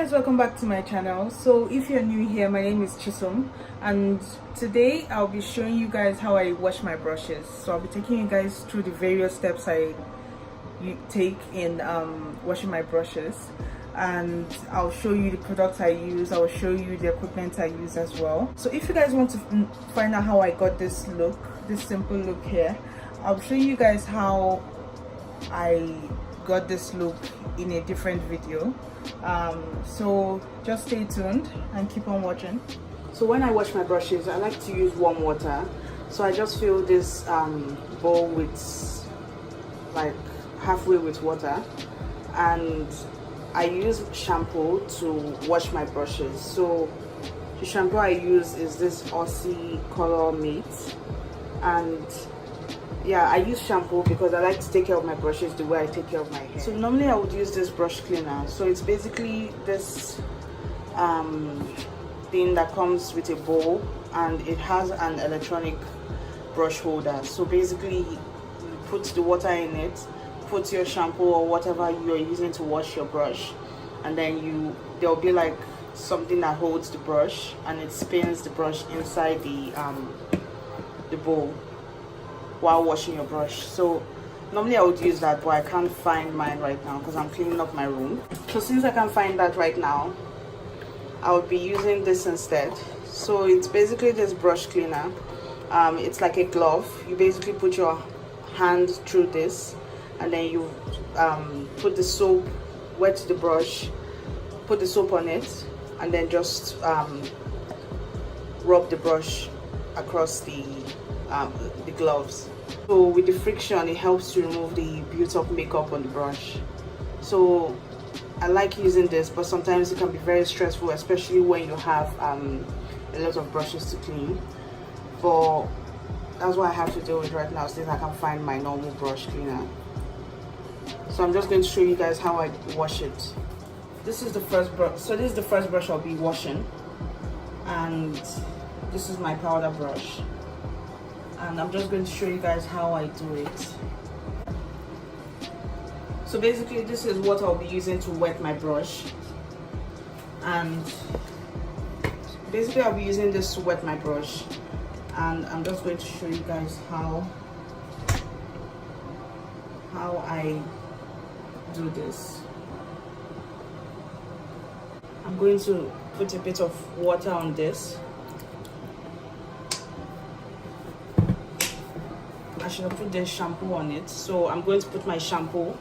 guys, welcome back to my channel. So if you're new here, my name is Chisom, and today I'll be showing you guys how I wash my brushes. So I'll be taking you guys through the various steps I take in washing my brushes, and I'll show you the products I use. I'll show you the equipment I use as well. So if you guys want to find out how I got this look, this simple look here, I'll show you guys how I got this look in a different video. So just stay tuned and keep on watching. So when I wash my brushes, I like to use warm water. So I just fill this bowl with like halfway with water, and I use shampoo to wash my brushes. So the shampoo I use is this Aussie Color Mate, and yeah, I use shampoo because I like to take care of my brushes the way I take care of my hair. So normally I would use this brush cleaner. So it's basically this thing that comes with a bowl, and it has an electronic brush holder. So basically you put the water in it, put your shampoo or whatever you're using to wash your brush, and then there'll be like something that holds the brush, and it spins the brush inside the bowl while washing your brush. So normally I would use that, but I can't find mine right now because I'm cleaning up my room. So since I can't find that right now, I would be using this instead. So it's basically this brush cleaner. It's like a glove. You basically put your hand through this, and then you put the soap, wet the brush, put the soap on it, and then just rub the brush across the gloves. So with the friction, it helps to remove the built-up makeup on the brush. So I like using this, but sometimes it can be very stressful, especially when you have a lot of brushes to clean. But that's what I have to deal with right now, since I can find my normal brush cleaner. So I'm just going to show you guys how I wash it. This is the first brush. So this is the first brush I'll be washing, and this is my powder brush. And I'm just going to show you guys how I do it. So basically this is what I'll be using to wet my brush, and basically I'll be using this to wet my brush, and I'm just going to show you guys how I do this. I'm going to put a bit of water on this. I should have put the shampoo on it, so I'm going to put my shampoo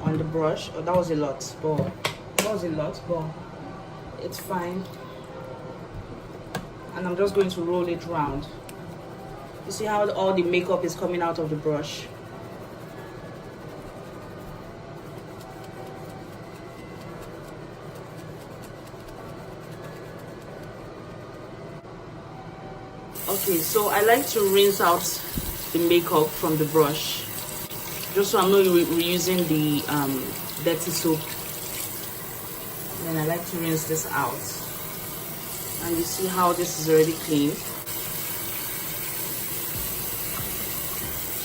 on the brush. Oh, that was a lot, but it's fine. And I'm just going to roll it round. You see how all the makeup is coming out of the brush? Okay, so I like to rinse out the makeup from the brush, just so I'm not reusing the dirty soap. And I like to rinse this out, and you see how this is already clean.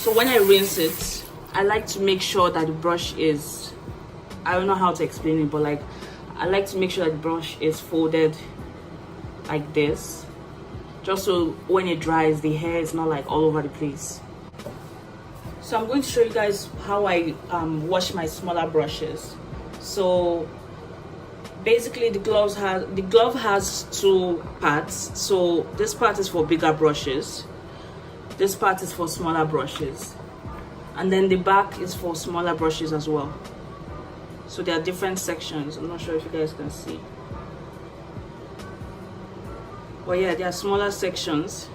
So when I rinse it, I like to make sure that the brush is, I don't know how to explain it, but like I like to make sure that the brush is folded like this, just so when it dries, the hair is not like all over the place. So I'm going to show you guys how I wash my smaller brushes. So basically the glove has two parts. So this part is for bigger brushes, this part is for smaller brushes, and then the back is for smaller brushes as well. So there are different sections. I'm not sure if you guys can see, but yeah, there are smaller sections.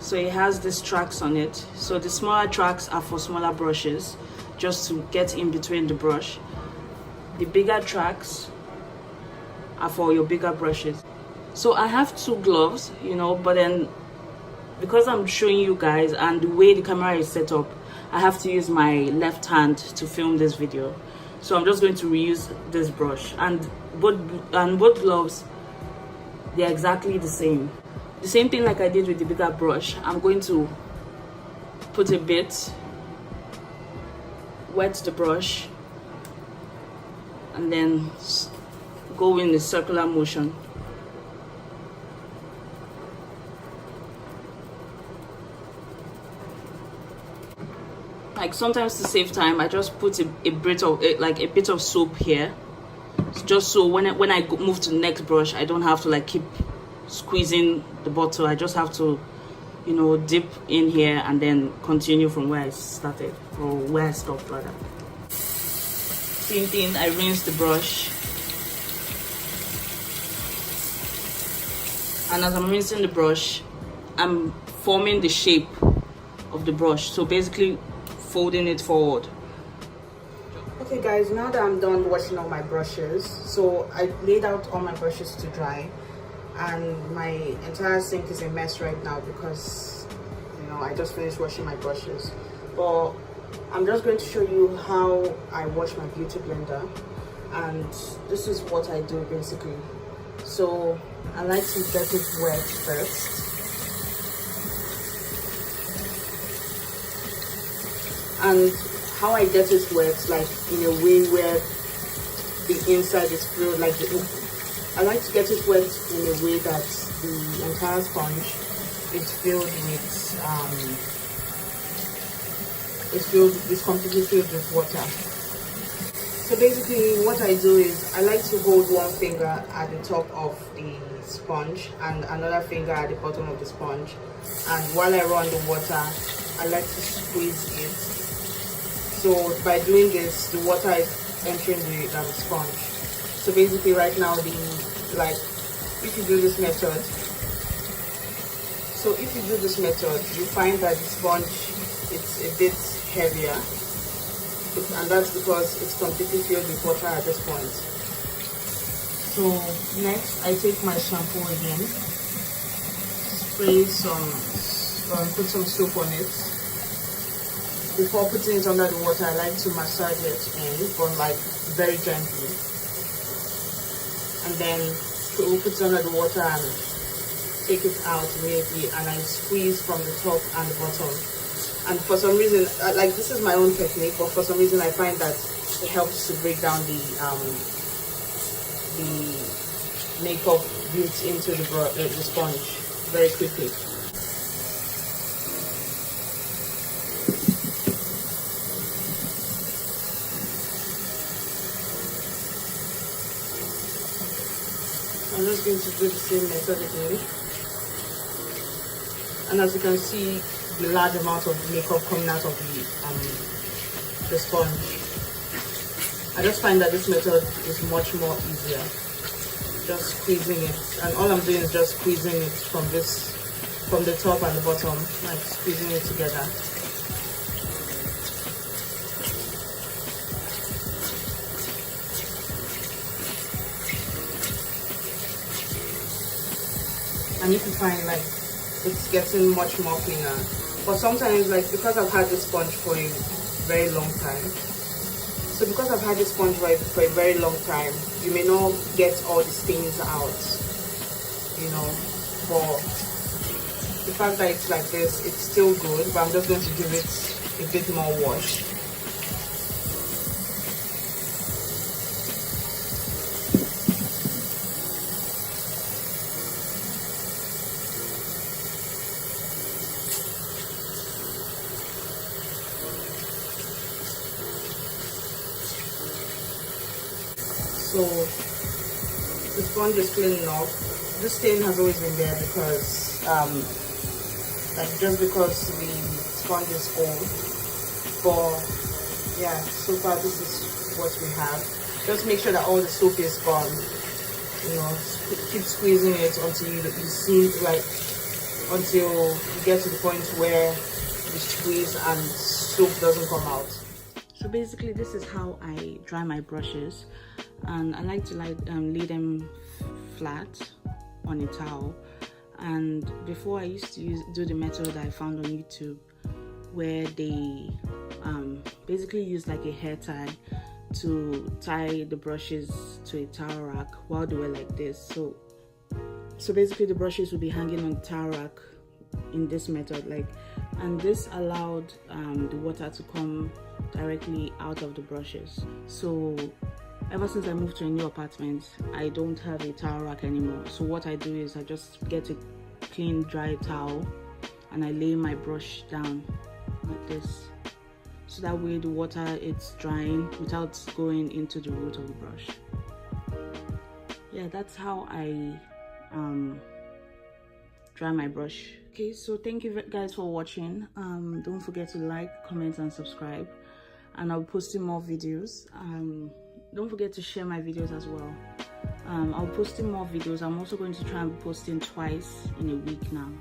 So it has these tracks on it. So the smaller tracks are for smaller brushes, just to get in between the brush. The bigger tracks are for your bigger brushes. So I have two gloves, but then because I'm showing you guys and the way the camera is set up, I have to use my left hand to film this video. So I'm just going to reuse this brush, and both gloves, they're exactly the same. The same thing like I did with the bigger brush. I'm going to put a bit, wet the brush, and then go in the circular motion. Like sometimes to save time, I just put a bit of soap here, just so when I move to the next brush, I don't have to like keep squeezing the bottle. I just have to, you know, dip in here and then continue from where I started, or where I stopped rather. Same thing, I rinse the brush, and as I'm rinsing the brush, I'm forming the shape of the brush, so basically folding it forward. Okay guys, now that I'm done washing all my brushes, so I laid out all my brushes to dry, and my entire sink is a mess right now because, you know, I just finished washing my brushes. But I'm just going to show you how I wash my beauty blender, and this is what I do basically. So I like to get it wet first, and how I get it wet, like in a way where the inside is filled, like I like to get it wet in a way that the entire sponge is filled with is completely filled with water. So basically what I do is I like to hold one finger at the top of the sponge and another finger at the bottom of the sponge, and while I run the water, I like to squeeze it. So by doing this, the water is entering the sponge. So basically right now, if you do this method, you find that the sponge, it's a bit heavier, and that's because it's completely filled with water at this point. So next, I take my shampoo again, spray put some soap on it. Before putting it under the water, I like to massage it in, but like very gently. And then we'll put it under the water and take it out immediately, and I squeeze from the top and the bottom. And for some reason, like this is my own technique, but for some reason I find that it helps to break down the makeup built into the sponge very quickly. I'm just going to do the same method again, and as you can see, the large amount of makeup coming out of the sponge. I just find that this method is much more easier, just squeezing it, and all I'm doing is just squeezing it from the top and the bottom, like squeezing it together. And if you find like it's getting much more cleaner, but sometimes, like, because I've had this sponge for a very long time, you may not get all the stains out, you know, but the fact that it's like this, it's still good, but I'm just going to give it a bit more wash. So the sponge is clean enough. This stain has always been there because just because the sponge is old. But yeah, so far this is what we have. Just make sure that all the soap is gone. You know, keep squeezing it until you see, like, until you get to the point where you squeeze and soap doesn't come out. So basically this is how I dry my brushes, and I like to lay them flat on a towel. And before I used to do the method I found on YouTube, where they basically use like a hair tie to tie the brushes to a towel rack while they were like this. So basically the brushes will be hanging on the towel rack in this method, like, and this allowed the water to come directly out of the brushes. So ever since I moved to a new apartment, I don't have a towel rack anymore. So what I do is I just get a clean dry towel and I lay my brush down like this, so that way the water it's drying without going into the root of the brush. Yeah, that's how I dry my brush. Okay, so thank you guys for watching. Don't forget to like, comment and subscribe, and I'll be posting more videos. Don't forget to share my videos as well. I'll be posting more videos. I'm also going to try and be posting twice in a week now.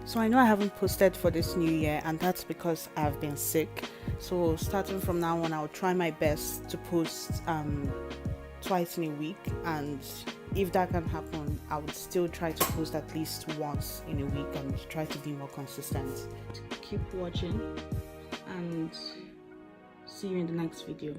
So I know I haven't posted for this new year, and that's because I've been sick. So starting from now on, I'll try my best to post twice in a week, and if that can happen, I would still try to post at least once in a week and try to be more consistent. Keep watching and see you in the next video.